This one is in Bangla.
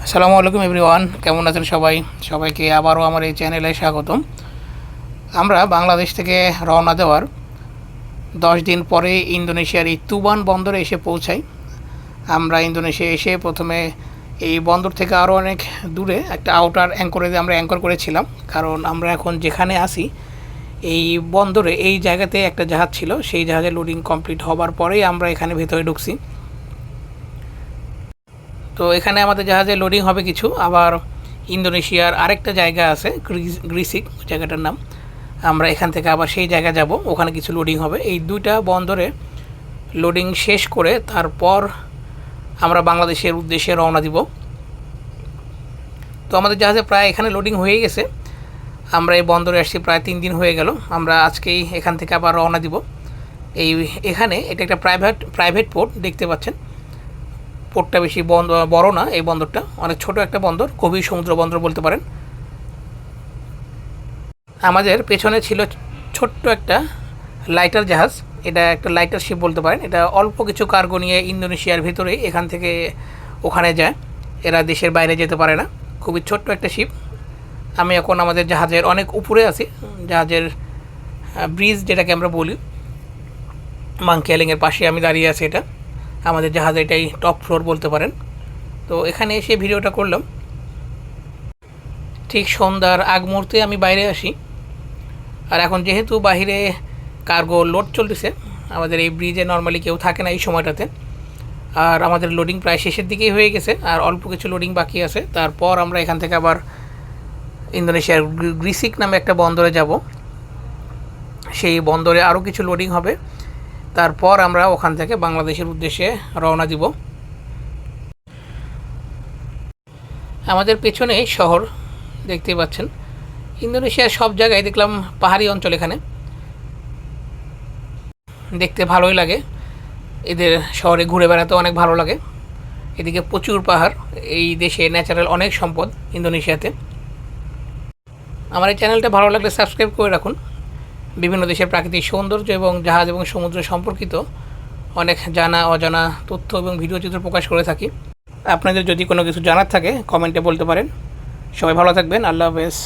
আসসালামু আলাইকুম এভরিওয়ান, কেমন আছেন সবাই? সবাইকে আবারও আমার এই চ্যানেলে স্বাগতম। আমরা বাংলাদেশ থেকে রওনা দেওয়ার 10 দিন পরে ইন্দোনেশিয়ার এই তুবান বন্দরে এসে পৌঁছাই। আমরা ইন্দোনেশিয়া এসে প্রথমে এই বন্দর থেকে আরও অনেক দূরে একটা আউটার অ্যাঙ্করেজে আমরা অ্যাঙ্কর করেছিলাম, কারণ আমরা এখন যেখানে আসি এই বন্দরে এই জায়গাতে একটা জাহাজ ছিল, সেই জাহাজে লোডিং কমপ্লিট হবার পরেই আমরা এখানে ভেতরে ঢুকছি। তো এখানে আমাদের জাহাজে লোডিং হবে কিছু, আবার ইন্দোনেশিয়ার আরেকটা জায়গা আছে গ্রিসিক জায়গাটার নাম, আমরা এখান থেকে আবার সেই জায়গা যাব, ওখানে কিছু লোডিং হবে। এই দুইটা বন্দরে লোডিং শেষ করে তারপর আমরা বাংলাদেশের উদ্দেশ্যে রওনা দিব। তো আমাদের জাহাজে প্রায় এখানে লোডিং হয়ে গেছে, আমরা এই বন্দরে আসছি প্রায় 3 দিন হয়ে গেল। আমরা আজকেই এখান থেকে আবার রওনা দিব। এখানে এটা একটা প্রাইভেট পোর্ট, দেখতে পাচ্ছেন। পোর্টটা বেশি বড় না, এই বন্দরটা অনেক ছোট একটা বন্দর, গভীর সমুদ্র বন্দর বলতে পারেন। আমাদের পেছনে ছিল ছোট্ট একটা লাইটার জাহাজ, এটা একটা লাইটার শিপ বলতে পারেন। এটা অল্প কিছু কার্গো নিয়ে ইন্দোনেশিয়ার ভিতরেই এখান থেকে ওখানে যায়, এরা দেশের বাইরে যেতে পারে না। খুবই ছোট্ট একটা শিপ। আমি এখন আমাদের জাহাজের অনেক উপরে আছি, জাহাজের ব্রিজ যেটাকে আমরা বলি, মাংকি আইল্যান্ডের পাশে আমি দাঁড়িয়ে আছি। এটা আমাদের জাহাজ, এটাই টপ ফ্লোর বলতে পারেন। তো এখানে এসে ভিডিওটা করলাম। ঠিক সন্ধ্যার আগ মুহূর্তে আমি বাইরে আসি, আর এখন যেহেতু বাইরে কার্গো লোড চলতেছে, আমাদের এই ব্রিজে নর্মালি কেউ থাকে না এই সময়টাতে, আর আমাদের লোডিং প্রায় শেষের দিকেই হয়ে গেছে, আর অল্প কিছু লোডিং বাকি আছে। তারপর আমরা এখান থেকে আবার ইন্দোনেশিয়ার গ্রিসিক নামে একটা বন্দরে যাব, সেই বন্দরে আরও কিছু লোডিং হবে। তারপর আমরা ওখান থেকে বাংলাদেশের উদ্দেশ্যে রওনা দিব। আমাদের পেছনে শহর দেখতেই পাচ্ছেন। ইন্দোনেশিয়ার সব জায়গায় দেখলাম পাহাড়ি অঞ্চল, এখানে দেখতে ভালোই লাগে। এদের শহরে ঘুরে বেড়াতে অনেক ভালো লাগে। এদিকে প্রচুর পাহাড়, এই দেশে ন্যাচারাল অনেক সম্পদ ইন্দোনেশিয়াতে। আমার এই চ্যানেলটা ভালো লাগলে সাবস্ক্রাইব করে রাখুন। বিভিন্ন দেশের প্রাকৃতিক সৌন্দর্য এবং জাহাজ এবং সমুদ্র সম্পর্কিত অনেক জানা অজানা তথ্য এবং ভিডিও চিত্র প্রকাশ করে থাকি। আপনাদের যদি কোনো কিছু জানার থাকে কমেন্টে বলতে পারেন। সবাই ভালো থাকবেন। আল্লাহ হাফেজ।